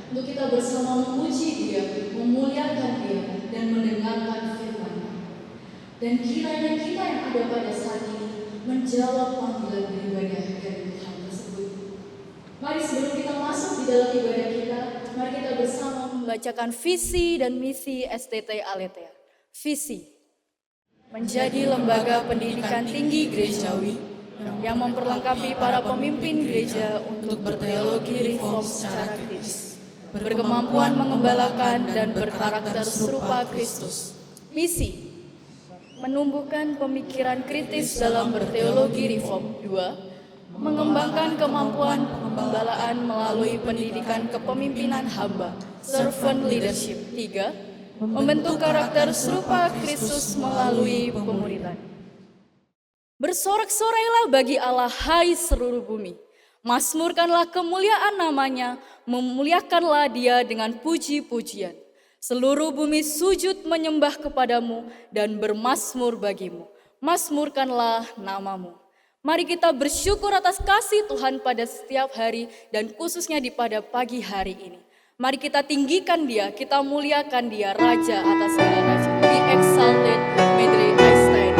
untuk kita bersama memuji Dia, memuliakan Dia, dan mendengarkan firman-Nya. Dan kiranya kita yang ada pada saat ini menjawab panggilan beribadah dari Tuhan tersebut. Mari sebelum kita masuk di dalam ibadah kita, mari kita bersama membacakan visi dan misi STT Aletheia. Visi: menjadi lembaga pendidikan tinggi gerejawi yang memperlengkapi para pemimpin gereja untuk berteologi reform secara kritis, berkemampuan mengembalakan dan berkarakter serupa Kristus. Misi: menumbuhkan pemikiran kritis dalam berteologi reform. 2. Mengembangkan kemampuan pengembalaan melalui pendidikan kepemimpinan hamba, servant leadership. 3. Membentuk karakter serupa Kristus melalui pemuridan. Bersorak-sorailah bagi Allah, hai seluruh bumi. Mazmurkanlah kemuliaan namanya, memuliakanlah Dia dengan puji-pujian. Seluruh bumi sujud menyembah kepadamu dan bermazmur bagimu. Mazmurkanlah namamu. Mari kita bersyukur atas kasih Tuhan pada setiap hari dan khususnya pada pagi hari ini. Mari kita tinggikan Dia, kita muliakan Dia, Raja atas segala raja. Be exalted, may I stand.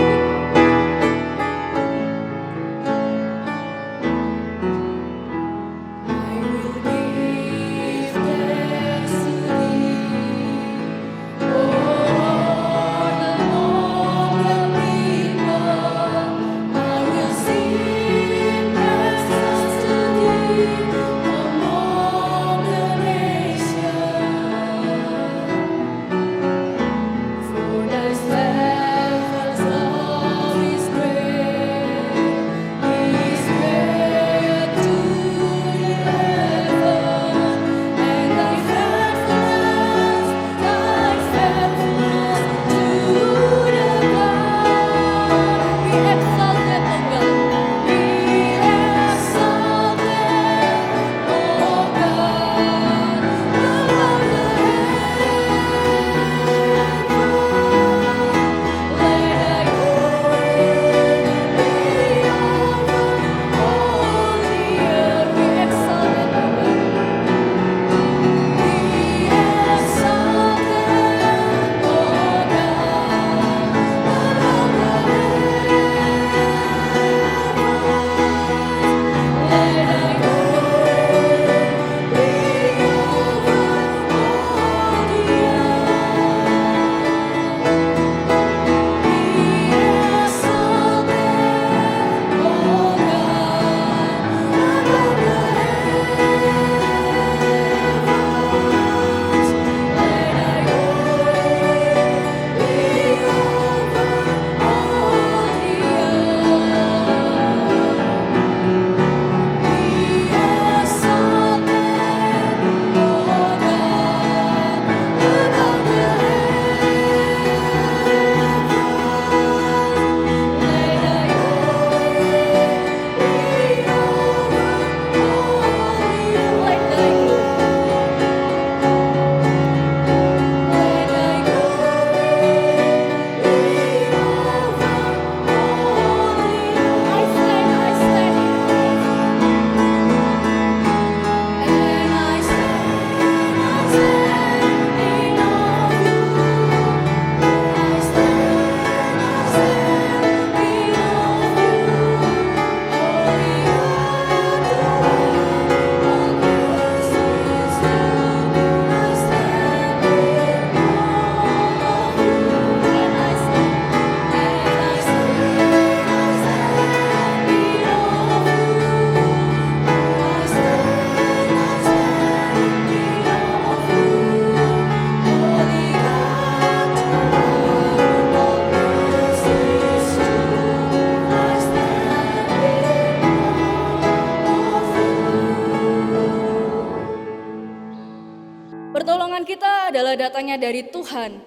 Pertolongan kita adalah datangnya dari Tuhan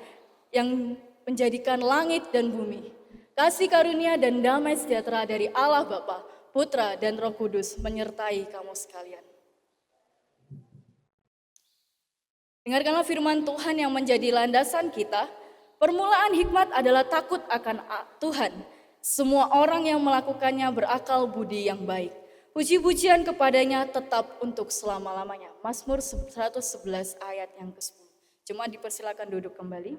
yang menjadikan langit dan bumi. Kasih karunia dan damai sejahtera dari Allah Bapa, Putra dan Roh Kudus menyertai kamu sekalian. Dengarkanlah firman Tuhan yang menjadi landasan kita. Permulaan hikmat adalah takut akan Tuhan. Semua orang yang melakukannya berakal budi yang baik. Puji-pujian kepadanya tetap untuk selama-lamanya. Mazmur 111 ayat yang ke-10. Jemaat dipersilakan duduk kembali.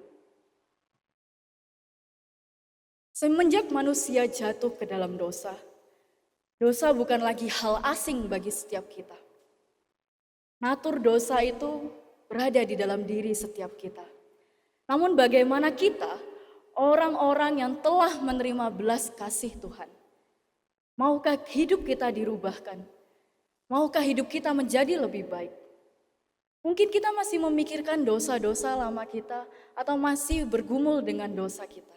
Semenjak manusia jatuh ke dalam dosa, dosa bukan lagi hal asing bagi setiap kita. Natur dosa itu berada di dalam diri setiap kita. Namun bagaimana kita, orang-orang yang telah menerima belas kasih Tuhan, maukah hidup kita dirubahkan? Maukah hidup kita menjadi lebih baik? Mungkin kita masih memikirkan dosa-dosa lama kita atau masih bergumul dengan dosa kita.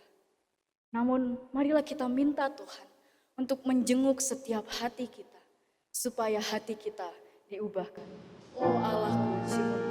Namun marilah kita minta Tuhan untuk menjenguk setiap hati kita, supaya hati kita diubahkan. Oh Allahku, jenguk.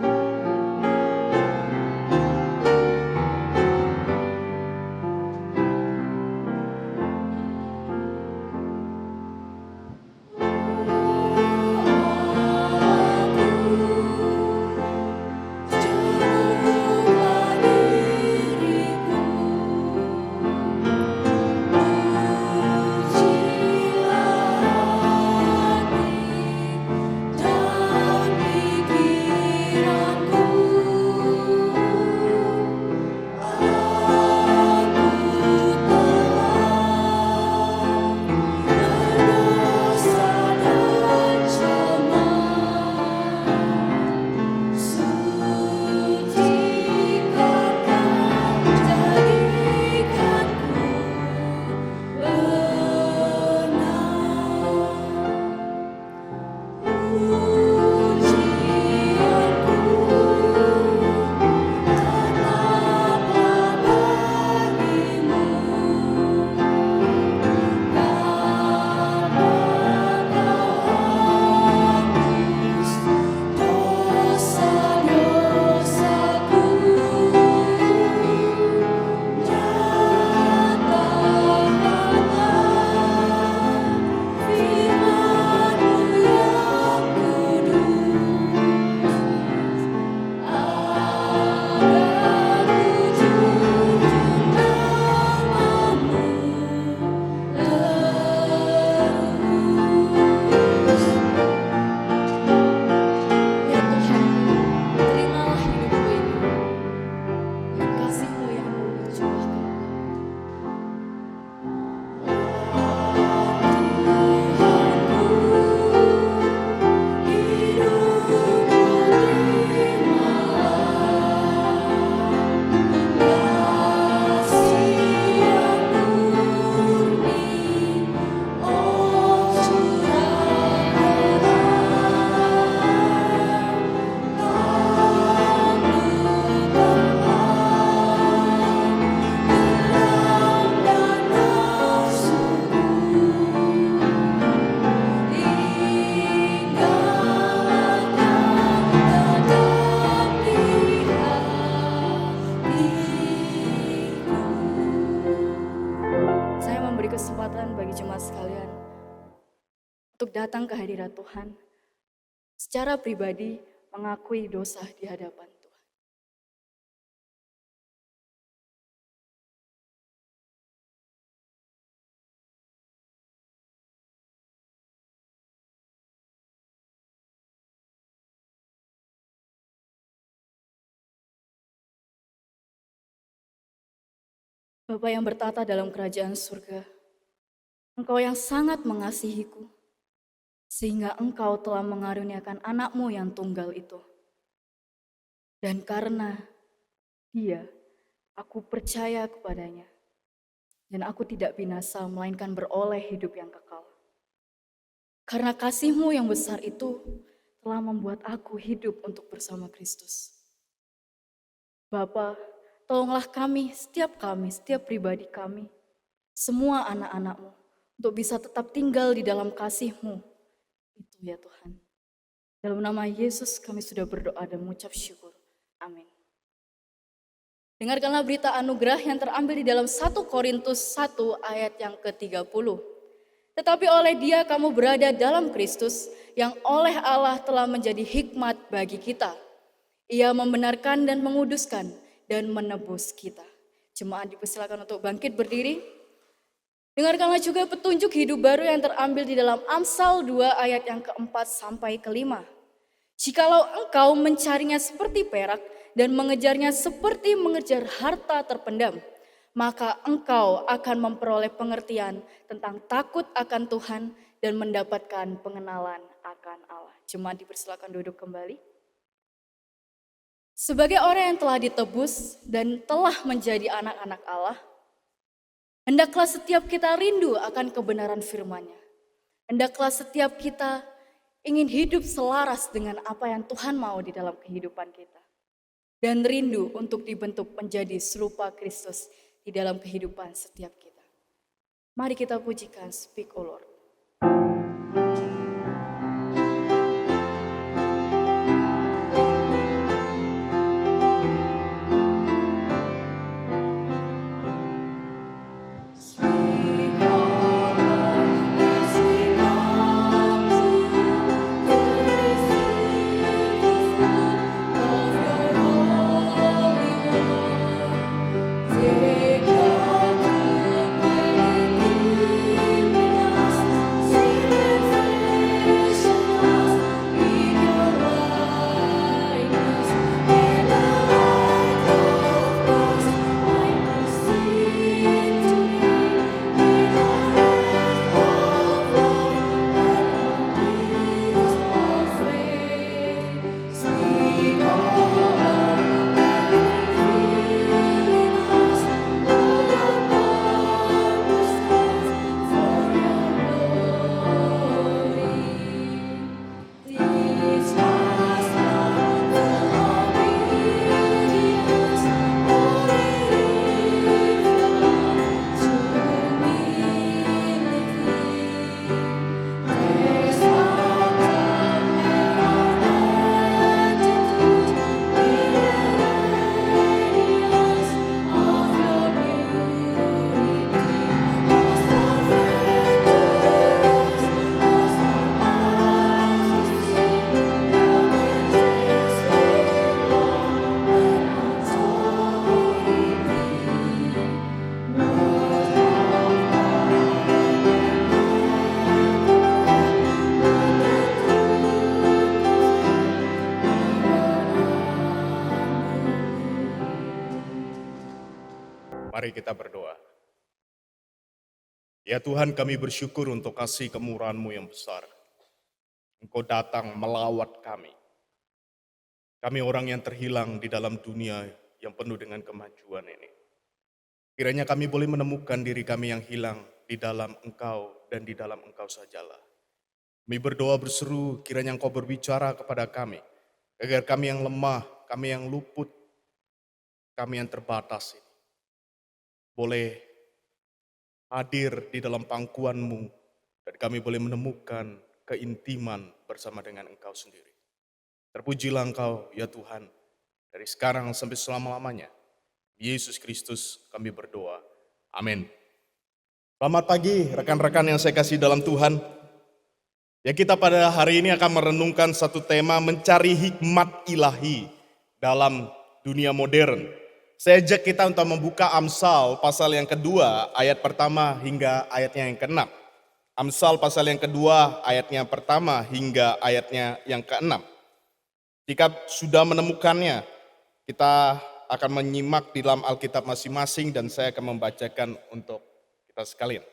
Kesempatan bagi jemaat sekalian untuk datang ke hadirat Tuhan secara pribadi, mengakui dosa di hadapan Tuhan. Bapa yang bertata dalam kerajaan surga, Engkau yang sangat mengasihiku, sehingga Engkau telah mengaruniakan anak-Mu yang tunggal itu. Dan karena Dia, aku percaya kepadanya, dan aku tidak binasa, melainkan beroleh hidup yang kekal. Karena kasih-Mu yang besar itu telah membuat aku hidup untuk bersama Kristus. Bapa, tolonglah kami, setiap pribadi kami, semua anak-anak-Mu, untuk bisa tetap tinggal di dalam kasih-Mu. Itu ya Tuhan. Dalam nama Yesus kami sudah berdoa dan mengucap syukur. Amin. Dengarkanlah berita anugerah yang terambil di dalam 1 Korintus 1 ayat yang ke-30. Tetapi oleh Dia kamu berada dalam Kristus, yang oleh Allah telah menjadi hikmat bagi kita. Ia membenarkan dan menguduskan dan menebus kita. Jemaat dipersilakan untuk bangkit berdiri. Dengarkanlah juga petunjuk hidup baru yang terambil di dalam Amsal 2 ayat yang keempat sampai kelima. Jikalau engkau mencarinya seperti perak dan mengejarnya seperti mengejar harta terpendam, maka engkau akan memperoleh pengertian tentang takut akan Tuhan dan mendapatkan pengenalan akan Allah. Jemaat dipersilakan duduk kembali. Sebagai orang yang telah ditebus dan telah menjadi anak-anak Allah, hendaklah setiap kita rindu akan kebenaran firman-Nya. Hendaklah setiap kita ingin hidup selaras dengan apa yang Tuhan mau di dalam kehidupan kita. Dan rindu untuk dibentuk menjadi serupa Kristus di dalam kehidupan setiap kita. Mari kita pujikan Speak O Lord. Mari kita berdoa. Ya Tuhan, kami bersyukur untuk kasih kemurahan-Mu yang besar. Engkau datang melawat kami. Kami orang yang terhilang di dalam dunia yang penuh dengan kemajuan ini. Kiranya kami boleh menemukan diri kami yang hilang di dalam Engkau dan di dalam Engkau sajalah. Kami berdoa berseru, kiranya Engkau berbicara kepada kami, agar kami yang lemah, kami yang luput, kami yang terbatas ini boleh hadir di dalam pangkuan-Mu, dan kami boleh menemukan keintiman bersama dengan Engkau sendiri. Terpujilah Engkau, ya Tuhan, dari sekarang sampai selama-lamanya. Yesus Kristus kami berdoa. Amin. Selamat pagi rekan-rekan yang saya kasih dalam Tuhan. Ya, kita pada hari ini akan merenungkan satu tema, mencari hikmat ilahi dalam dunia modern. Saya ajak kita untuk membuka Amsal pasal yang kedua, ayat pertama hingga ayatnya yang ke-6. Amsal pasal yang kedua, ayatnya pertama hingga ayatnya yang ke-6. Jika sudah menemukannya, kita akan menyimak di dalam Alkitab masing-masing dan saya akan membacakan untuk kita sekalian.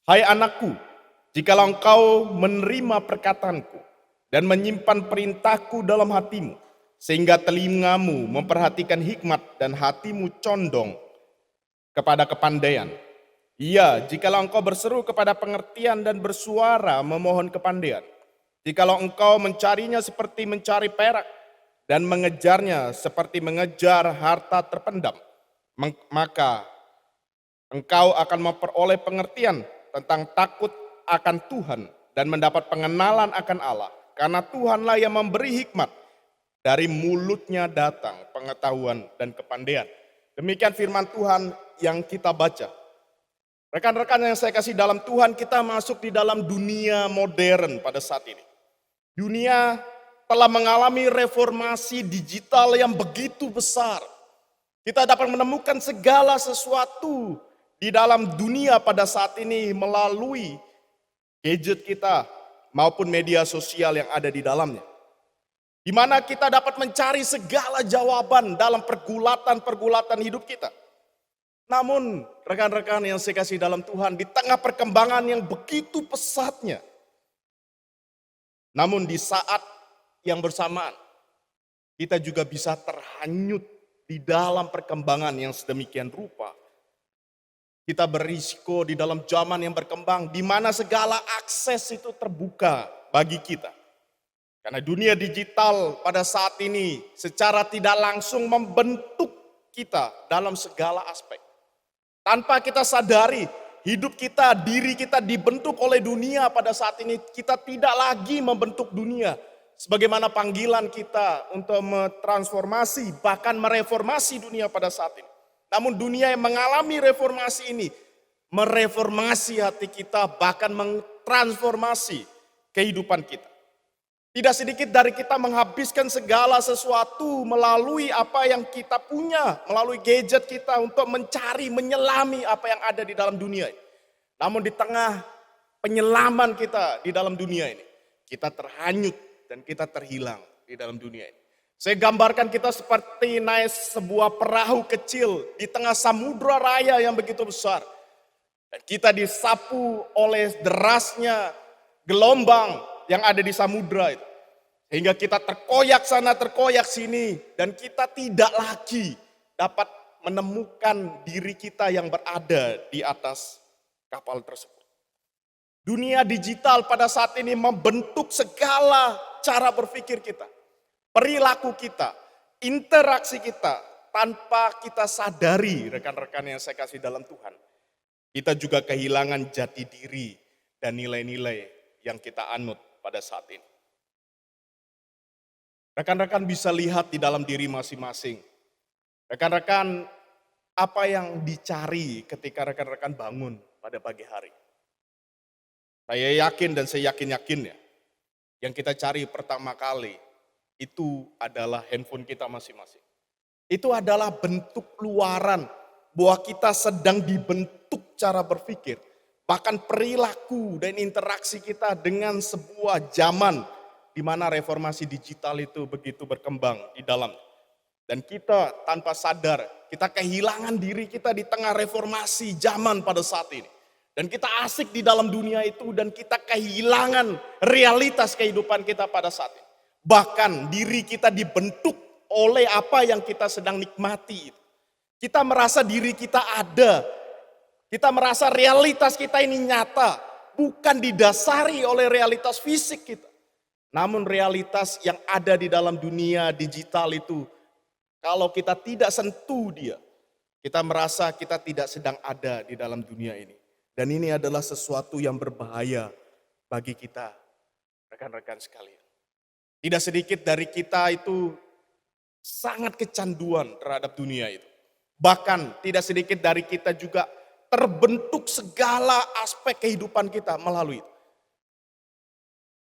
Hai anakku, jikalau engkau menerima perkataanku dan menyimpan perintahku dalam hatimu, sehingga telingamu memperhatikan hikmat dan hatimu condong kepada kepandaian. Iya, jikalau engkau berseru kepada pengertian dan bersuara memohon kepandaian. Jikalau engkau mencarinya seperti mencari perak dan mengejarnya seperti mengejar harta terpendam, maka engkau akan memperoleh pengertian tentang takut akan Tuhan dan mendapat pengenalan akan Allah. Karena Tuhanlah yang memberi hikmat. Dari mulutnya datang pengetahuan dan kepandaian. Demikian firman Tuhan yang kita baca. Rekan-rekan yang saya kasih dalam Tuhan, kita masuk di dalam dunia modern pada saat ini. Dunia telah mengalami reformasi digital yang begitu besar. Kita dapat menemukan segala sesuatu di dalam dunia pada saat ini melalui gadget kita maupun media sosial yang ada di dalamnya. Di mana kita dapat mencari segala jawaban dalam pergulatan-pergulatan hidup kita. Namun rekan-rekan yang saya kasih dalam Tuhan, di tengah perkembangan yang begitu pesatnya, namun di saat yang bersamaan, kita juga bisa terhanyut di dalam perkembangan yang sedemikian rupa. Kita berisiko di dalam zaman yang berkembang, di mana segala akses itu terbuka bagi kita. Karena dunia digital pada saat ini secara tidak langsung membentuk kita dalam segala aspek. Tanpa kita sadari, hidup kita, diri kita dibentuk oleh dunia pada saat ini. Kita tidak lagi membentuk dunia. Sebagaimana panggilan kita untuk mentransformasi, bahkan mereformasi dunia pada saat ini. Namun dunia yang mengalami reformasi ini, mereformasi hati kita, bahkan mentransformasi kehidupan kita. Tidak sedikit dari kita menghabiskan segala sesuatu melalui apa yang kita punya, melalui gadget kita untuk mencari, menyelami apa yang ada di dalam dunia ini. Namun di tengah penyelaman kita di dalam dunia ini, kita terhanyut dan kita terhilang di dalam dunia ini. Saya gambarkan kita seperti naik sebuah perahu kecil di tengah samudra raya yang begitu besar. Dan kita disapu oleh derasnya gelombang yang ada di samudra itu. Sehingga kita terkoyak sana, terkoyak sini. Dan kita tidak lagi dapat menemukan diri kita yang berada di atas kapal tersebut. Dunia digital pada saat ini membentuk segala cara berpikir kita. Perilaku kita, interaksi kita, tanpa kita sadari rekan-rekan yang saya kasih dalam Tuhan. Kita juga kehilangan jati diri dan nilai-nilai yang kita anut pada saat ini. Rekan-rekan bisa lihat di dalam diri masing-masing. Rekan-rekan, apa yang dicari ketika rekan-rekan bangun pada pagi hari? Saya yakin dan saya yakin-yakin ya, yang kita cari pertama kali itu adalah handphone kita masing-masing. Itu adalah bentuk luaran bahwa kita sedang dibentuk cara berpikir. Bahkan perilaku dan interaksi kita dengan sebuah zaman di mana reformasi digital itu begitu berkembang di dalam. Dan kita tanpa sadar, kita kehilangan diri kita di tengah reformasi zaman pada saat ini. Dan kita asik di dalam dunia itu dan kita kehilangan realitas kehidupan kita pada saat ini. Bahkan diri kita dibentuk oleh apa yang kita sedang nikmati. Kita merasa diri kita ada. Kita merasa realitas kita ini nyata. Bukan didasari oleh realitas fisik kita. Namun realitas yang ada di dalam dunia digital itu, kalau kita tidak sentuh dia, kita merasa kita tidak sedang ada di dalam dunia ini. Dan ini adalah sesuatu yang berbahaya bagi kita, rekan-rekan sekalian. Tidak sedikit dari kita itu sangat kecanduan terhadap dunia itu. Bahkan tidak sedikit dari kita juga terbentuk segala aspek kehidupan kita melalui itu.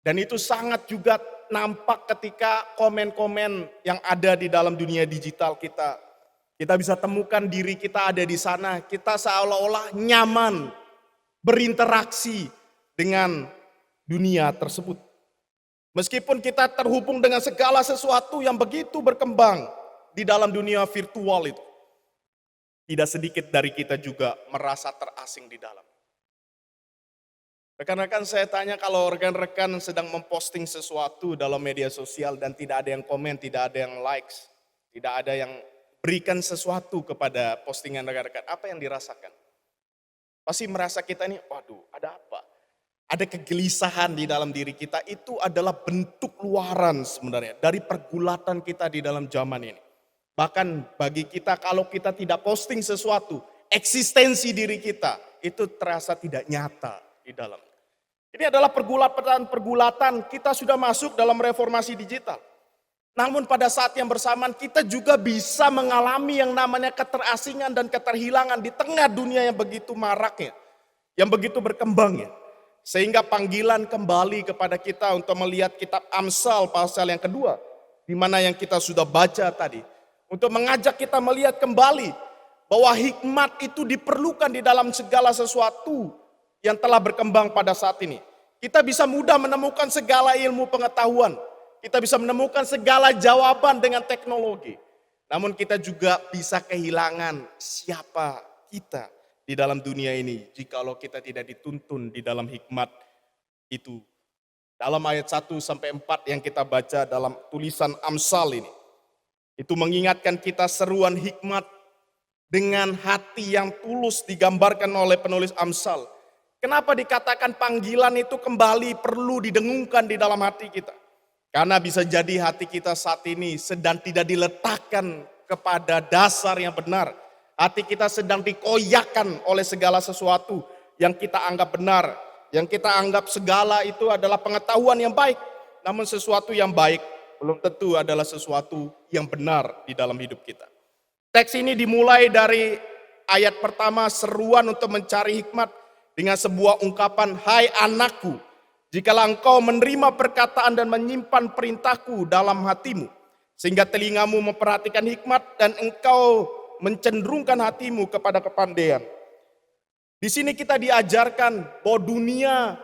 Dan itu sangat juga nampak ketika komen-komen yang ada di dalam dunia digital kita. Kita bisa temukan diri kita ada di sana, kita seolah-olah nyaman berinteraksi dengan dunia tersebut. Meskipun kita terhubung dengan segala sesuatu yang begitu berkembang di dalam dunia virtual itu. Tidak sedikit dari kita juga merasa terasing di dalam. Rekan-rekan saya tanya kalau rekan-rekan sedang memposting sesuatu dalam media sosial dan tidak ada yang komen, tidak ada yang likes, tidak ada yang berikan sesuatu kepada postingan rekan-rekan, apa yang dirasakan? Pasti merasa kita ini, waduh ada apa? Ada kegelisahan di dalam diri kita, itu adalah bentuk luaran sebenarnya dari pergulatan kita di dalam zaman ini. Bahkan bagi kita kalau kita tidak posting sesuatu, eksistensi diri kita itu terasa tidak nyata di dalam. Ini adalah pergulatan kita sudah masuk dalam reformasi digital. Namun pada saat yang bersamaan kita juga bisa mengalami yang namanya keterasingan dan keterhilangan di tengah dunia yang begitu maraknya, yang begitu berkembangnya. Sehingga panggilan kembali kepada kita untuk melihat kitab Amsal pasal yang kedua. Di mana yang kita sudah baca tadi. Untuk mengajak kita melihat kembali bahwa hikmat itu diperlukan di dalam segala sesuatu yang telah berkembang pada saat ini. Kita bisa mudah menemukan segala ilmu pengetahuan. Kita bisa menemukan segala jawaban dengan teknologi. Namun kita juga bisa kehilangan siapa kita di dalam dunia ini jikalau kita tidak dituntun di dalam hikmat itu. Dalam ayat 1 sampai 4 yang kita baca dalam tulisan Amsal ini, itu mengingatkan kita seruan hikmat dengan hati yang tulus digambarkan oleh penulis Amsal. Kenapa dikatakan panggilan itu kembali perlu didengungkan di dalam hati kita? Karena bisa jadi hati kita saat ini sedang tidak diletakkan kepada dasar yang benar. Hati kita sedang dikoyakkan oleh segala sesuatu yang kita anggap benar. Yang kita anggap segala itu adalah pengetahuan yang baik. Namun sesuatu yang baik belum tentu adalah sesuatu yang benar di dalam hidup kita. Teks ini dimulai dari ayat pertama, seruan untuk mencari hikmat dengan sebuah ungkapan, hai anakku, jikalau engkau menerima perkataan dan menyimpan perintahku dalam hatimu, sehingga telingamu memperhatikan hikmat dan engkau mencenderungkan hatimu kepada kepandaian. Di sini kita diajarkan bahwa dunia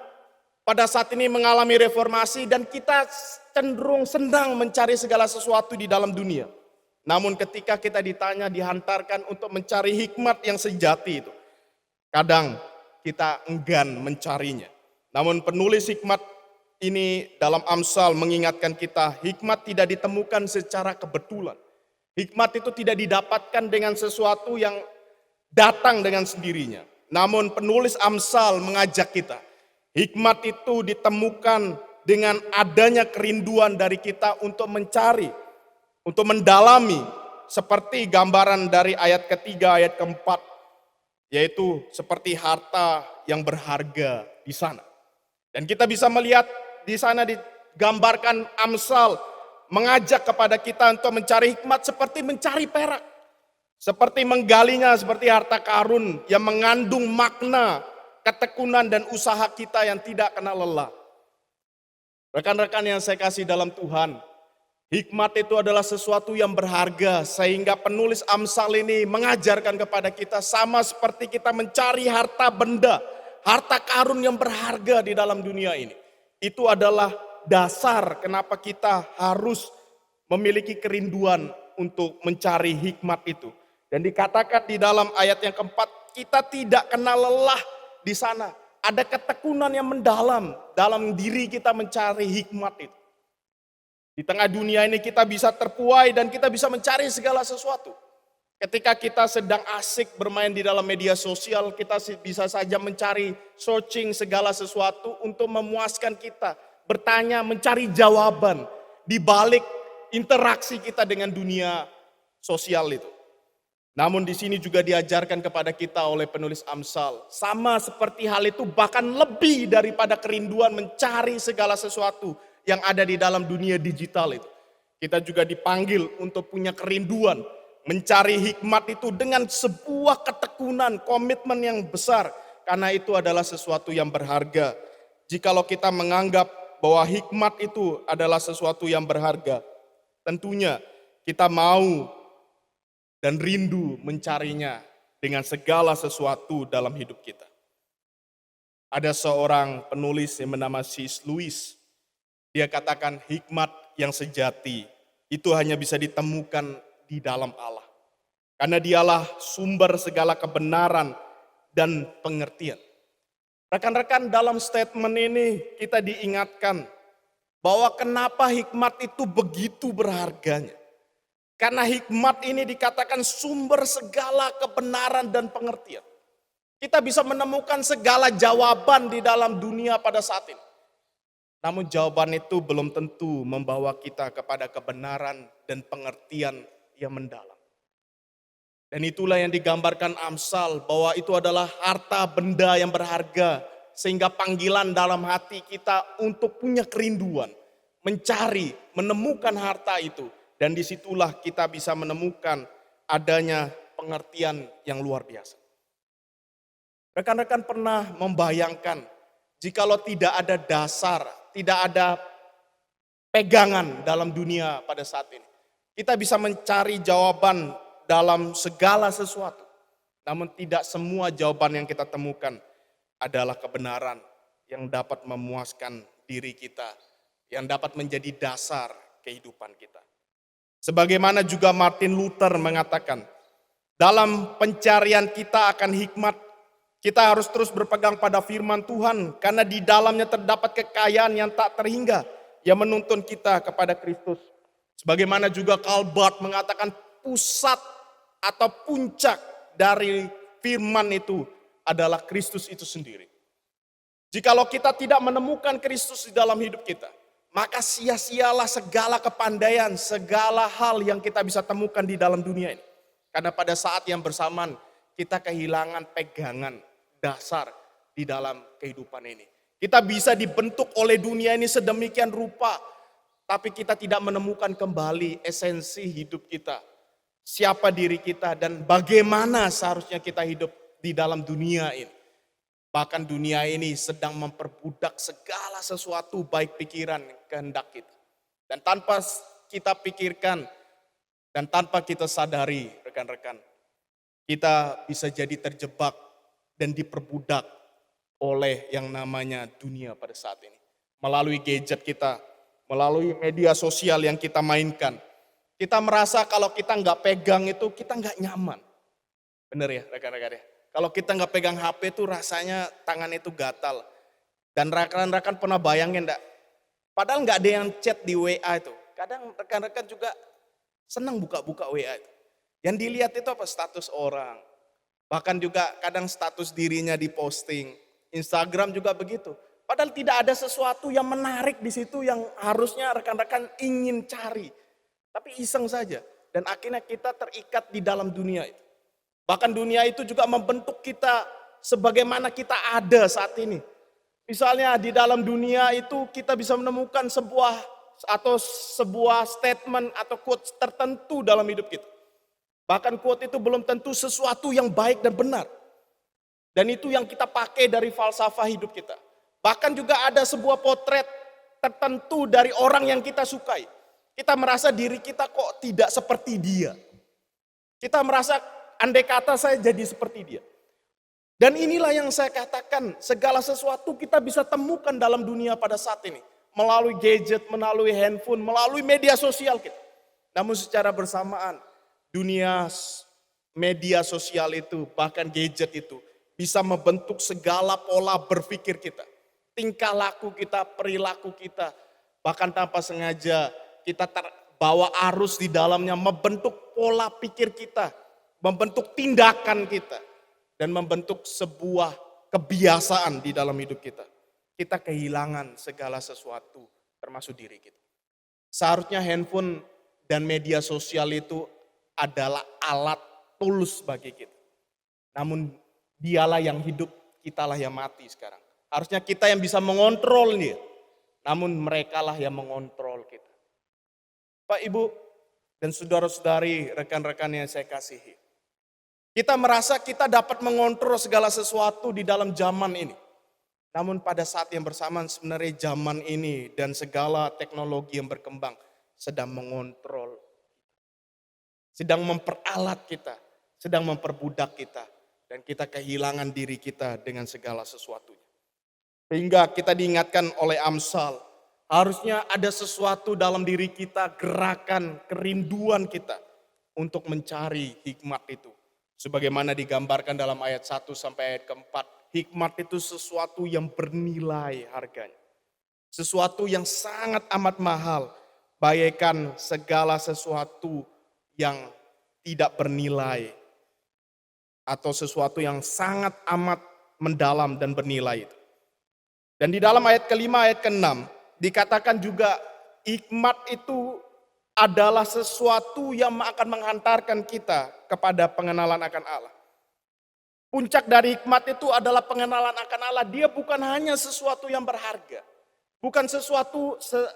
pada saat ini mengalami reformasi dan kita cenderung senang mencari segala sesuatu di dalam dunia. Namun ketika kita ditanya, dihantarkan untuk mencari hikmat yang sejati itu, kadang kita enggan mencarinya. Namun penulis hikmat ini dalam Amsal mengingatkan kita, hikmat tidak ditemukan secara kebetulan. Hikmat itu tidak didapatkan dengan sesuatu yang datang dengan sendirinya. Namun penulis Amsal mengajak kita, hikmat itu ditemukan dengan adanya kerinduan dari kita untuk mencari, untuk mendalami, seperti gambaran dari ayat ketiga, ayat keempat, yaitu seperti harta yang berharga di sana. Dan kita bisa melihat di sana digambarkan Amsal mengajak kepada kita untuk mencari hikmat seperti mencari perak. Seperti menggalinya seperti harta karun yang mengandung makna, ketekunan dan usaha kita yang tidak kenal lelah. Rekan-rekan yang saya kasih dalam Tuhan, hikmat itu adalah sesuatu yang berharga sehingga penulis Amsal ini mengajarkan kepada kita sama seperti kita mencari harta benda, harta karun yang berharga di dalam dunia ini. Itu adalah dasar kenapa kita harus memiliki kerinduan untuk mencari hikmat itu. Dan dikatakan di dalam ayat yang keempat, kita tidak kenal lelah di sana. Ada ketekunan yang mendalam dalam diri kita mencari hikmat itu. Di tengah dunia ini kita bisa terpuai dan kita bisa mencari segala sesuatu. Ketika kita sedang asik bermain di dalam media sosial, kita bisa saja mencari, searching segala sesuatu untuk memuaskan kita. Bertanya, mencari jawaban di balik interaksi kita dengan dunia sosial itu. Namun di sini juga diajarkan kepada kita oleh penulis Amsal. Sama seperti hal itu, bahkan lebih daripada kerinduan mencari segala sesuatu yang ada di dalam dunia digital itu. Kita juga dipanggil untuk punya kerinduan, mencari hikmat itu dengan sebuah ketekunan, komitmen yang besar. Karena itu adalah sesuatu yang berharga. Jikalau kita menganggap bahwa hikmat itu adalah sesuatu yang berharga, tentunya kita mau dan rindu mencarinya dengan segala sesuatu dalam hidup kita. Ada seorang penulis yang bernama C.S. Lewis. Dia katakan hikmat yang sejati itu hanya bisa ditemukan di dalam Allah. Karena dialah sumber segala kebenaran dan pengertian. Rekan-rekan, dalam statement ini kita diingatkan bahwa kenapa hikmat itu begitu berharganya. Karena hikmat ini dikatakan sumber segala kebenaran dan pengertian. Kita bisa menemukan segala jawaban di dalam dunia pada saat ini. Namun jawaban itu belum tentu membawa kita kepada kebenaran dan pengertian yang mendalam. Dan itulah yang digambarkan Amsal, bahwa itu adalah harta benda yang berharga. Sehingga panggilan dalam hati kita untuk punya kerinduan, mencari, menemukan harta itu. Dan disitulah kita bisa menemukan adanya pengertian yang luar biasa. Rekan-rekan pernah membayangkan jikalau tidak ada dasar, tidak ada pegangan dalam dunia pada saat ini. Kita bisa mencari jawaban dalam segala sesuatu. Namun tidak semua jawaban yang kita temukan adalah kebenaran yang dapat memuaskan diri kita, yang dapat menjadi dasar kehidupan kita. Sebagaimana juga Martin Luther mengatakan, dalam pencarian kita akan hikmat, kita harus terus berpegang pada firman Tuhan, karena di dalamnya terdapat kekayaan yang tak terhingga, yang menuntun kita kepada Kristus. Sebagaimana juga Karl Barth mengatakan, pusat atau puncak dari firman itu adalah Kristus itu sendiri. Jikalau kita tidak menemukan Kristus di dalam hidup kita, maka sia-sialah segala kepandaian, segala hal yang kita bisa temukan di dalam dunia ini. Karena pada saat yang bersamaan kita kehilangan pegangan dasar di dalam kehidupan ini. Kita bisa dibentuk oleh dunia ini sedemikian rupa, tapi kita tidak menemukan kembali esensi hidup kita. Siapa diri kita dan bagaimana seharusnya kita hidup di dalam dunia ini. Bahkan dunia ini sedang memperbudak segala sesuatu baik pikiran, kehendak kita. Dan tanpa kita pikirkan dan tanpa kita sadari rekan-rekan, kita bisa jadi terjebak dan diperbudak oleh yang namanya dunia pada saat ini. Melalui gadget kita, melalui media sosial yang kita mainkan. Kita merasa kalau kita nggak pegang itu kita nggak nyaman. Bener ya rekan-rekan ya? Kalau kita nggak pegang HP itu rasanya tangan itu gatal. Dan rekan-rekan pernah bayangin enggak? Padahal nggak ada yang chat di WA itu. Kadang rekan-rekan juga senang buka-buka WA itu. Yang dilihat itu apa? Status orang. Bahkan juga kadang status dirinya diposting. Instagram juga begitu. Padahal tidak ada sesuatu yang menarik di situ yang harusnya rekan-rekan ingin cari. Tapi iseng saja. Dan akhirnya kita terikat di dalam dunia itu. Bahkan dunia itu juga membentuk kita sebagaimana kita ada saat ini. Misalnya di dalam dunia itu kita bisa menemukan sebuah statement atau quote tertentu dalam hidup kita. Bahkan quote itu belum tentu sesuatu yang baik dan benar. Dan itu yang kita pakai dari falsafah hidup kita. Bahkan juga ada sebuah potret tertentu dari orang yang kita sukai. Kita merasa diri kita kok tidak seperti dia. Kita merasa andai kata saya jadi seperti dia. Dan inilah yang saya katakan, segala sesuatu kita bisa temukan dalam dunia pada saat ini. Melalui gadget, melalui handphone, melalui media sosial kita. Namun secara bersamaan, dunia media sosial itu, bahkan gadget itu, bisa membentuk segala pola berpikir kita. Tingkah laku kita, perilaku kita, bahkan tanpa sengaja kita terbawa arus di dalamnya, membentuk pola pikir kita, membentuk tindakan kita, dan membentuk sebuah kebiasaan di dalam hidup kita. Kita kehilangan segala sesuatu termasuk diri kita. Seharusnya handphone dan media sosial itu adalah alat tools bagi kita. Namun dialah yang hidup, kitalah yang mati sekarang. Harusnya kita yang bisa mengontrol dia. Namun merekalah yang mengontrol kita. Pak, Ibu, dan saudara-saudari, rekan-rekan yang saya kasihi. Kita merasa kita dapat mengontrol segala sesuatu di dalam zaman ini. Namun pada saat yang bersamaan sebenarnya zaman ini dan segala teknologi yang berkembang sedang mengontrol. Sedang memperalat kita, sedang memperbudak kita. Dan kita kehilangan diri kita dengan segala sesuatunya. Sehingga kita diingatkan oleh Amsal, harusnya ada sesuatu dalam diri kita, gerakan, kerinduan kita untuk mencari hikmat itu. Sebagaimana digambarkan dalam ayat 1 sampai ayat keempat, hikmat itu sesuatu yang bernilai harganya. Sesuatu yang sangat amat mahal, bagaikan segala sesuatu yang tidak bernilai. Atau sesuatu yang sangat amat mendalam dan bernilai itu. Dan di dalam ayat kelima, ayat keenam, dikatakan juga hikmat itu adalah sesuatu yang akan menghantarkan kita kepada pengenalan akan Allah. Puncak dari hikmat itu adalah pengenalan akan Allah. Dia bukan hanya sesuatu yang berharga. Bukan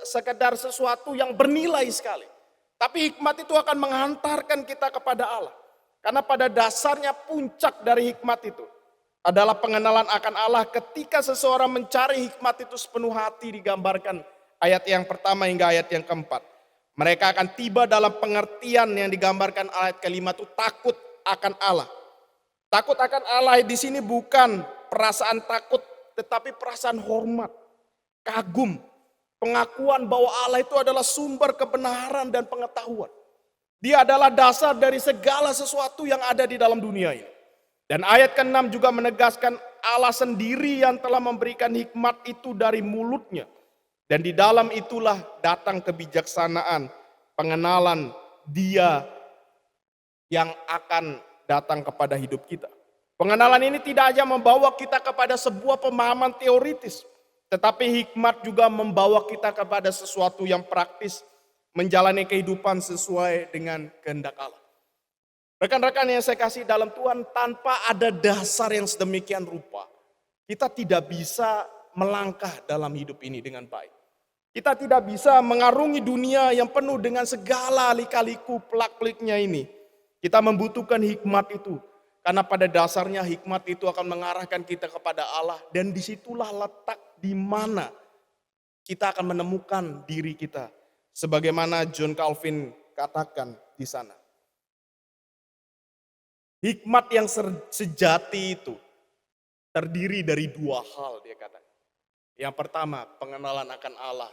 sekedar sesuatu yang bernilai sekali. Tapi hikmat itu akan menghantarkan kita kepada Allah. Karena pada dasarnya puncak dari hikmat itu adalah pengenalan akan Allah. Ketika seseorang mencari hikmat itu sepenuh hati, digambarkan ayat yang pertama hingga ayat yang keempat. Mereka akan tiba dalam pengertian yang digambarkan ayat kelima itu takut akan Allah. Takut akan Allah di sini bukan perasaan takut, tetapi perasaan hormat, kagum, pengakuan bahwa Allah itu adalah sumber kebenaran dan pengetahuan. Dia adalah dasar dari segala sesuatu yang ada di dalam dunia ini. Dan ayat ke-6 juga menegaskan Allah sendiri yang telah memberikan hikmat itu dari mulutnya. Dan di dalam itulah datang kebijaksanaan, pengenalan Dia yang akan datang kepada hidup kita. Pengenalan ini tidak hanya membawa kita kepada sebuah pemahaman teoritis, tetapi hikmat juga membawa kita kepada sesuatu yang praktis, menjalani kehidupan sesuai dengan kehendak Allah. Rekan-rekan yang saya kasih dalam Tuhan, tanpa ada dasar yang sedemikian rupa, kita tidak bisa melangkah dalam hidup ini dengan baik. Kita tidak bisa mengarungi dunia yang penuh dengan segala lika-liku pelak-peliknya ini. Kita membutuhkan hikmat itu. Karena pada dasarnya hikmat itu akan mengarahkan kita kepada Allah. Dan disitulah letak di mana kita akan menemukan diri kita. Sebagaimana John Calvin katakan di sana. Hikmat yang sejati itu terdiri dari dua hal, dia katakan. Yang pertama, pengenalan akan Allah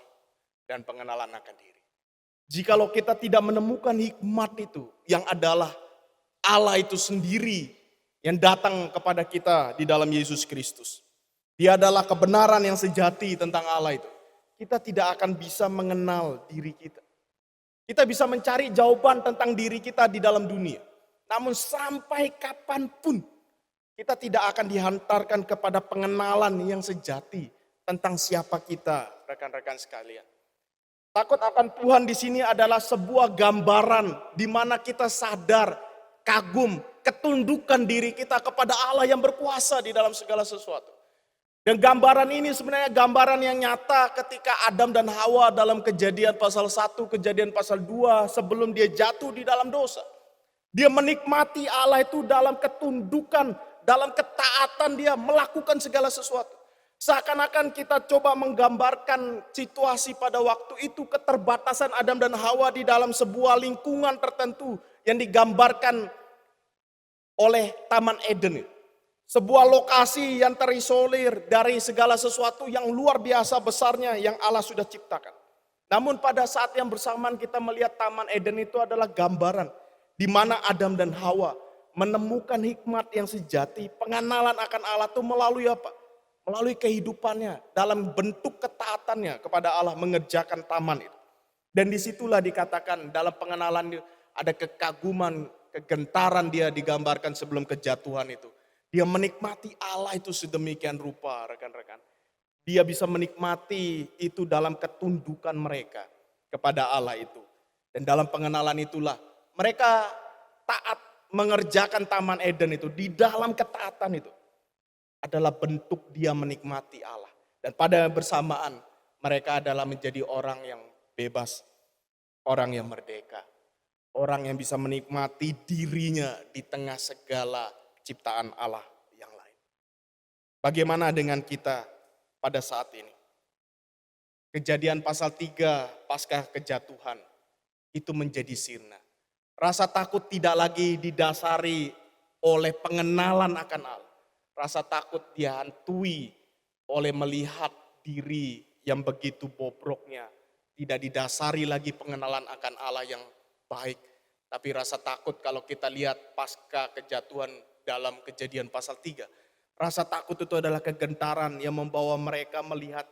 dan pengenalan akan diri. Jikalau kita tidak menemukan hikmat itu, yang adalah Allah itu sendiri yang datang kepada kita di dalam Yesus Kristus. Dia adalah kebenaran yang sejati tentang Allah itu. Kita tidak akan bisa mengenal diri kita. Kita bisa mencari jawaban tentang diri kita di dalam dunia. Namun sampai kapanpun kita tidak akan dihantarkan kepada pengenalan yang sejati tentang siapa kita, rekan-rekan sekalian. Takut akan Tuhan di sini adalah sebuah gambaran di mana kita sadar, kagum, ketundukan diri kita kepada Allah yang berkuasa di dalam segala sesuatu. Dan gambaran ini sebenarnya gambaran yang nyata ketika Adam dan Hawa dalam Kejadian pasal 1, Kejadian pasal 2 sebelum dia jatuh di dalam dosa. Dia menikmati Allah itu dalam ketundukan, dalam ketaatan dia melakukan segala sesuatu. Seakan-akan kita coba menggambarkan situasi pada waktu itu keterbatasan Adam dan Hawa di dalam sebuah lingkungan tertentu yang digambarkan oleh Taman Eden. Sebuah lokasi yang terisolir dari segala sesuatu yang luar biasa besarnya yang Allah sudah ciptakan. Namun pada saat yang bersamaan kita melihat Taman Eden itu adalah gambaran di mana Adam dan Hawa menemukan hikmat yang sejati, pengenalan akan Allah itu melalui apa? Melalui kehidupannya, dalam bentuk ketaatannya kepada Allah mengerjakan taman itu. Dan disitulah dikatakan dalam pengenalan ada kekaguman, kegentaran dia digambarkan sebelum kejatuhan itu. Dia menikmati Allah itu sedemikian rupa, rekan-rekan. Dia bisa menikmati itu dalam ketundukan mereka kepada Allah itu. Dan dalam pengenalan itulah mereka taat mengerjakan Taman Eden itu di dalam ketaatan itu adalah bentuk dia menikmati Allah. Dan pada bersamaan mereka adalah menjadi orang yang bebas, orang yang merdeka, orang yang bisa menikmati dirinya di tengah segala ciptaan Allah yang lain. Bagaimana dengan kita pada saat ini? Kejadian pasal 3 pasca kejatuhan itu menjadi sirna. Rasa takut tidak lagi didasari oleh pengenalan akan Allah. Rasa takut dihantui oleh melihat diri yang begitu bobroknya. Tidak didasari lagi pengenalan akan Allah yang baik. Tapi rasa takut kalau kita lihat pasca kejatuhan dalam Kejadian pasal 3. Rasa takut itu adalah kegentaran yang membawa mereka melihat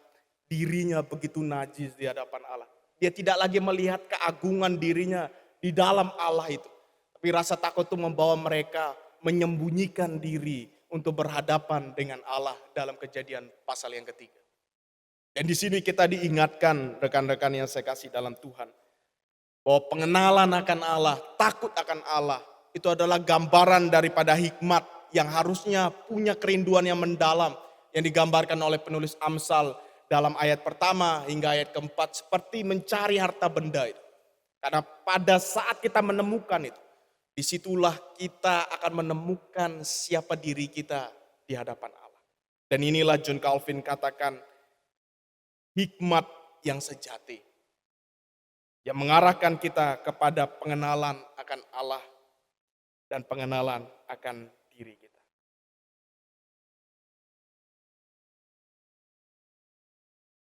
dirinya begitu najis di hadapan Allah. Dia tidak lagi melihat keagungan dirinya di dalam Allah itu. Tapi rasa takut itu membawa mereka menyembunyikan diri untuk berhadapan dengan Allah dalam Kejadian pasal yang ketiga. Dan di sini kita diingatkan rekan-rekan yang saya kasih dalam Tuhan. Bahwa pengenalan akan Allah, takut akan Allah. Itu adalah gambaran daripada hikmat yang harusnya punya kerinduan yang mendalam. Yang digambarkan oleh penulis Amsal dalam ayat pertama hingga ayat keempat. Seperti mencari harta benda itu. Karena pada saat kita menemukan itu, disitulah kita akan menemukan siapa diri kita di hadapan Allah. Dan inilah John Calvin katakan, hikmat yang sejati. Yang mengarahkan kita kepada pengenalan akan Allah dan pengenalan akan diri kita.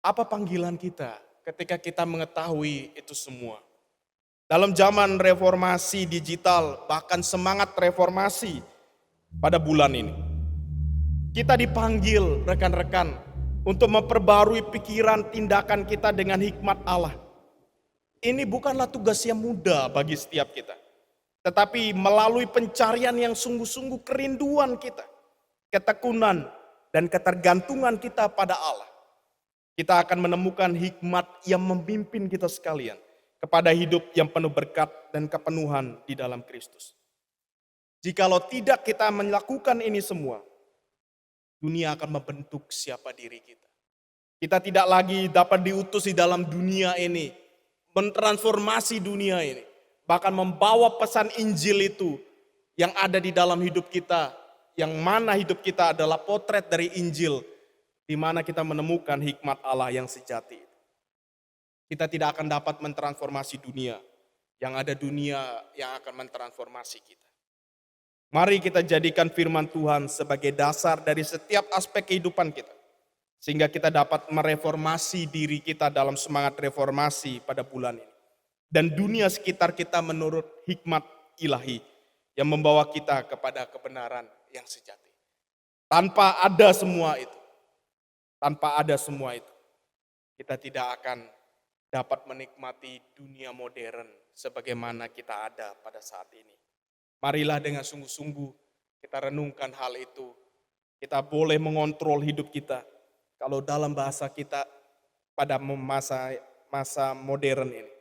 Apa panggilan kita ketika kita mengetahui itu semua? Dalam zaman reformasi digital, bahkan semangat reformasi pada bulan ini, kita dipanggil rekan-rekan untuk memperbarui pikiran tindakan kita dengan hikmat Allah. Ini bukanlah tugas yang mudah bagi setiap kita. Tetapi melalui pencarian yang sungguh-sungguh kerinduan kita, ketekunan dan ketergantungan kita pada Allah, kita akan menemukan hikmat yang memimpin kita sekalian kepada hidup yang penuh berkat dan kepenuhan di dalam Kristus. Jikalau tidak kita melakukan ini semua, dunia akan membentuk siapa diri kita. Kita tidak lagi dapat diutus di dalam dunia ini, mentransformasi dunia ini, bahkan membawa pesan Injil itu yang ada di dalam hidup kita, yang mana hidup kita adalah potret dari Injil, di mana kita menemukan hikmat Allah yang sejati. Kita tidak akan dapat mentransformasi dunia, yang ada dunia yang akan mentransformasi kita. Mari kita jadikan firman Tuhan sebagai dasar dari setiap aspek kehidupan kita, sehingga kita dapat mereformasi diri kita dalam semangat reformasi pada bulan ini. Dan dunia sekitar kita menurut hikmat ilahi yang membawa kita kepada kebenaran yang sejati. Tanpa ada semua itu, kita tidak akan dapat menikmati dunia modern sebagaimana kita ada pada saat ini. Marilah dengan sungguh-sungguh kita renungkan hal itu. Kita boleh mengontrol hidup kita. Kalau dalam bahasa kita pada masa modern ini,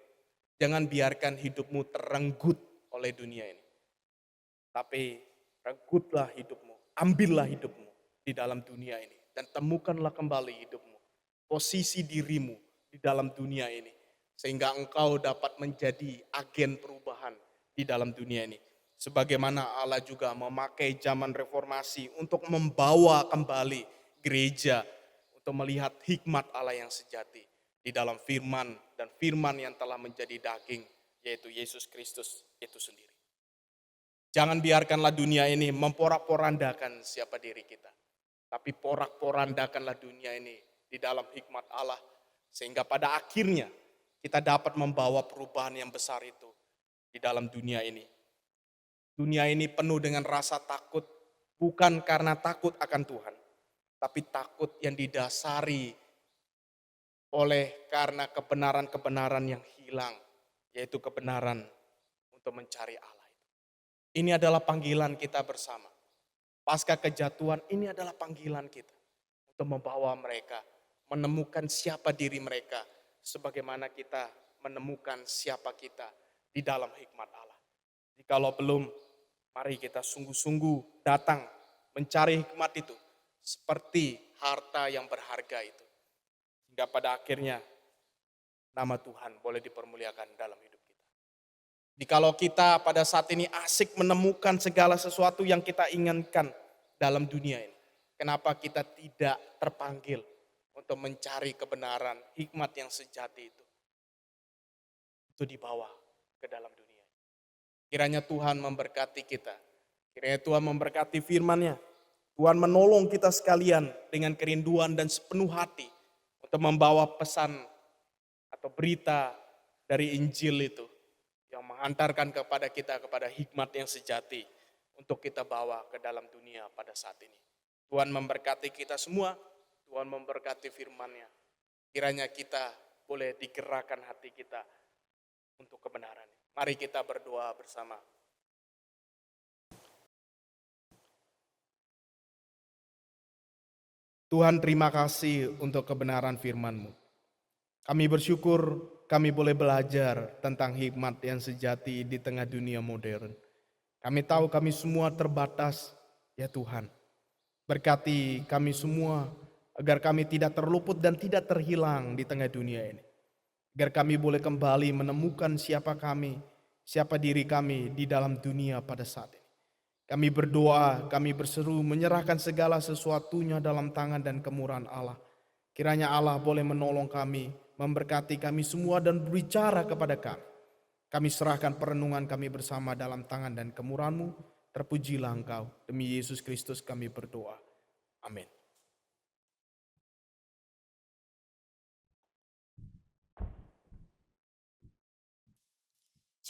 jangan biarkan hidupmu terenggut oleh dunia ini. Tapi renggutlah hidupmu, ambillah hidupmu di dalam dunia ini. Dan temukanlah kembali hidupmu, posisi dirimu di dalam dunia ini. Sehingga engkau dapat menjadi agen perubahan di dalam dunia ini. Sebagaimana Allah juga memakai zaman reformasi untuk membawa kembali gereja untuk melihat hikmat Allah yang sejati di dalam firman dan firman yang telah menjadi daging, yaitu Yesus Kristus itu sendiri. Jangan biarkanlah dunia ini memporak-porandakan siapa diri kita. Tapi porak-porandakanlah dunia ini di dalam hikmat Allah. Sehingga pada akhirnya kita dapat membawa perubahan yang besar itu di dalam dunia ini. Dunia ini penuh dengan rasa takut, bukan karena takut akan Tuhan, tapi takut yang didasari oleh karena kebenaran-kebenaran yang hilang, yaitu kebenaran untuk mencari Allah. Ini adalah panggilan kita bersama. Pasca kejatuhan, ini adalah panggilan kita untuk membawa mereka, menemukan siapa diri mereka, sebagaimana kita menemukan siapa kita di dalam hikmat Allah. Jikalau belum, mari kita sungguh-sungguh datang mencari hikmat itu seperti harta yang berharga itu. Hingga pada akhirnya nama Tuhan boleh dipermuliakan dalam hidup kita. Jikalau kita pada saat ini asik menemukan segala sesuatu yang kita inginkan dalam dunia ini, kenapa kita tidak terpanggil untuk mencari kebenaran, hikmat yang sejati itu dibawa ke dalam dunia. Kiranya Tuhan memberkati kita. Kiranya Tuhan memberkati firman-Nya. Tuhan menolong kita sekalian dengan kerinduan dan sepenuh hati untuk membawa pesan atau berita dari Injil itu yang menghantarkan kepada kita kepada hikmat yang sejati untuk kita bawa ke dalam dunia pada saat ini. Tuhan memberkati kita semua. Tuhan memberkati firman-Nya. Kiranya kita boleh digerakkan hati kita untuk kebenaran. Mari kita berdoa bersama. Tuhan, terima kasih untuk kebenaran firman-Mu. Kami bersyukur kami boleh belajar tentang hikmat yang sejati di tengah dunia modern. Kami tahu kami semua terbatas, ya Tuhan. Berkati kami semua agar kami tidak terluput dan tidak terhilang di tengah dunia ini. Agar kami boleh kembali menemukan siapa kami, siapa diri kami di dalam dunia pada saat ini. Kami berdoa, kami berseru menyerahkan segala sesuatunya dalam tangan dan kemurahan Allah. Kiranya Allah boleh menolong kami, memberkati kami semua dan berbicara kepada kami. Kami serahkan perenungan kami bersama dalam tangan dan kemurahan-Mu. Terpujilah Engkau. Demi Yesus Kristus kami berdoa. Amin.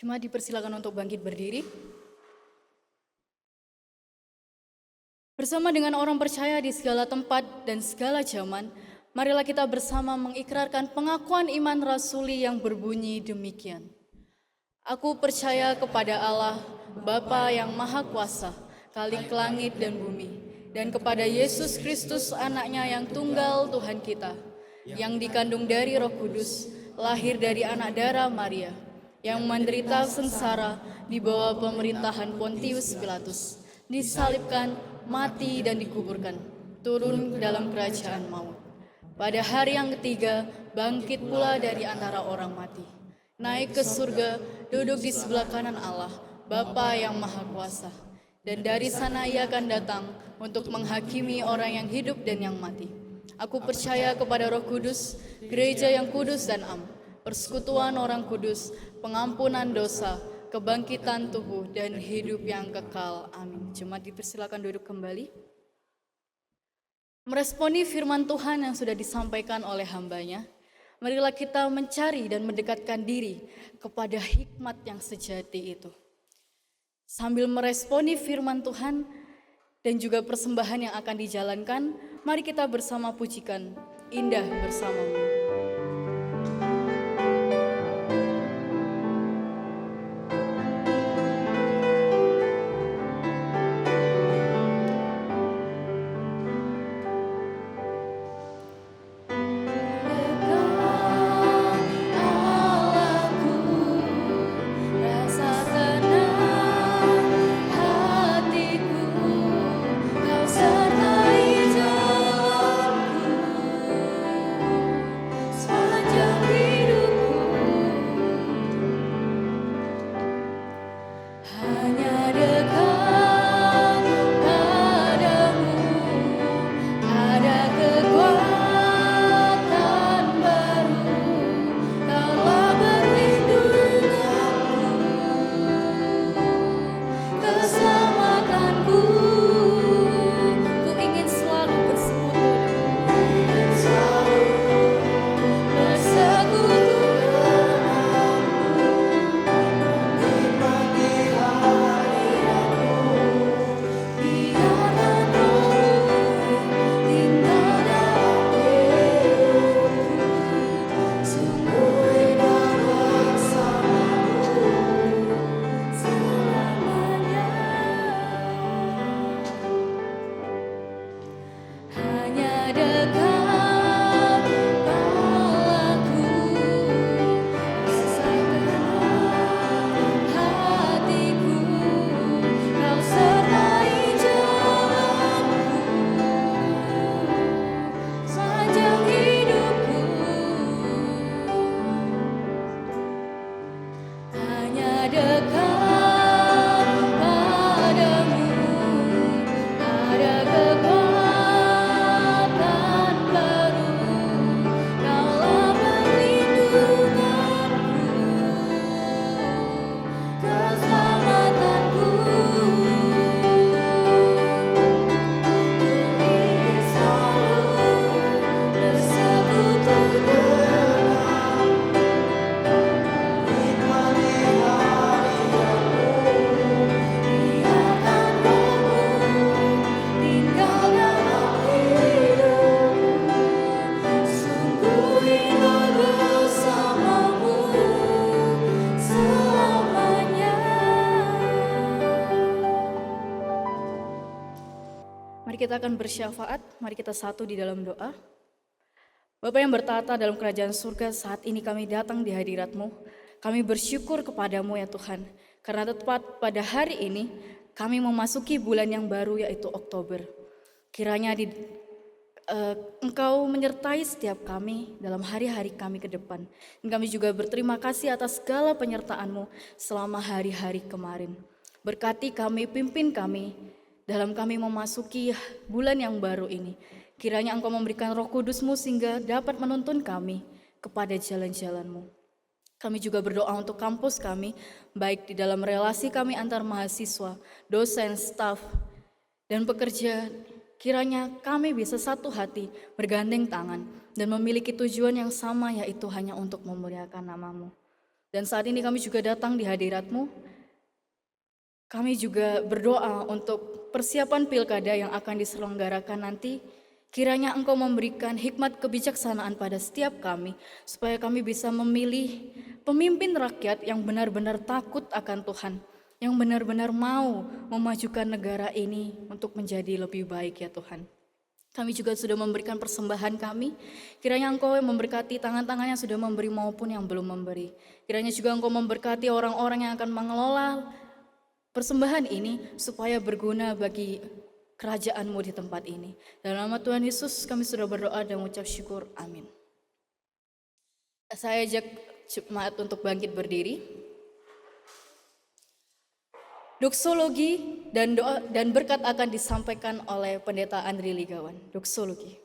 Jemaat dipersilakan untuk bangkit berdiri. Bersama dengan orang percaya di segala tempat dan segala zaman, marilah kita bersama mengikrarkan pengakuan iman rasuli yang berbunyi demikian. Aku percaya kepada Allah, Bapa yang Maha Kuasa, Khalik langit dan bumi, dan kepada Yesus Kristus anaknya yang tunggal Tuhan kita, yang dikandung dari Roh Kudus, lahir dari anak darah Maria, yang menderita sengsara di bawah pemerintahan Pontius Pilatus, disalibkan, mati dan dikuburkan, turun ke dalam kerajaan maut. Pada hari yang ketiga, bangkit pula dari antara orang mati, naik ke surga, duduk di sebelah kanan Allah, Bapa yang Maha Kuasa. Dan dari sana ia akan datang untuk menghakimi orang yang hidup dan yang mati. Aku percaya kepada Roh Kudus, gereja yang kudus dan am, persekutuan orang kudus, pengampunan dosa, kebangkitan tubuh, dan hidup yang kekal. Amin. Jemaat dipersilakan duduk kembali. Meresponi firman Tuhan yang sudah disampaikan oleh hambanya, marilah kita mencari dan mendekatkan diri kepada hikmat yang sejati itu. Sambil meresponi firman Tuhan dan juga persembahan yang akan dijalankan, mari kita bersama pujikan Indah Bersamamu. Kita akan bersyafaat, mari kita satu di dalam doa. Bapa yang bertata dalam kerajaan surga, saat ini kami datang di hadirat-Mu. Kami bersyukur kepadamu ya Tuhan, karena tepat pada hari ini kami memasuki bulan yang baru yaitu Oktober. Kiranya Engkau menyertai setiap kami dalam hari-hari kami ke depan. Dan kami juga berterima kasih atas segala penyertaan-Mu selama hari-hari kemarin. Berkati kami, pimpin kami, dalam kami memasuki bulan yang baru ini, kiranya Engkau memberikan Roh Kudus-Mu sehingga dapat menuntun kami kepada jalan-jalan-Mu. Kami juga berdoa untuk kampus kami, baik di dalam relasi kami antar mahasiswa, dosen, staf, dan pekerja. Kiranya kami bisa satu hati, bergandeng tangan, dan memiliki tujuan yang sama, yaitu hanya untuk memuliakan nama-Mu. Dan saat ini kami juga datang di hadirat-Mu. Kami juga berdoa untuk persiapan pilkada yang akan diselenggarakan nanti. Kiranya Engkau memberikan hikmat kebijaksanaan pada setiap kami, supaya kami bisa memilih pemimpin rakyat yang benar-benar takut akan Tuhan, yang benar-benar mau memajukan negara ini untuk menjadi lebih baik ya Tuhan. Kami juga sudah memberikan persembahan kami. Kiranya Engkau yang memberkati tangan-tangan yang sudah memberi maupun yang belum memberi. Kiranya juga Engkau memberkati orang-orang yang akan mengelola persembahan ini supaya berguna bagi kerajaan-Mu di tempat ini. Dalam nama Tuhan Yesus kami sudah berdoa dan mengucap syukur. Amin. Saya ajak jemaat untuk bangkit berdiri. Doksologi dan doa dan berkat akan disampaikan oleh Pendeta Andri Ligawan. Doksologi.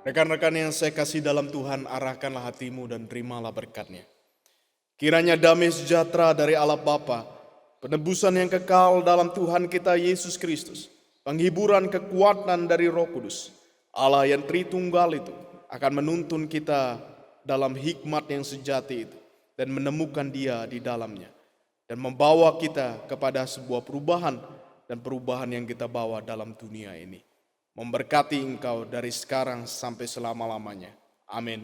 Rekan-rekan yang saya kasih dalam Tuhan, arahkanlah hatimu dan terimalah berkat-Nya. Kiranya damai sejahtera dari Allah Bapa, penebusan yang kekal dalam Tuhan kita Yesus Kristus, penghiburan kekuatan dari Roh Kudus, Allah yang Tritunggal itu akan menuntun kita dalam hikmat yang sejati itu dan menemukan Dia di dalamnya dan membawa kita kepada sebuah perubahan dan perubahan yang kita bawa dalam dunia ini. Memberkati engkau dari sekarang sampai selama-lamanya. Amin.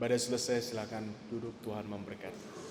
Ibadah selesai, silakan duduk, Tuhan memberkati.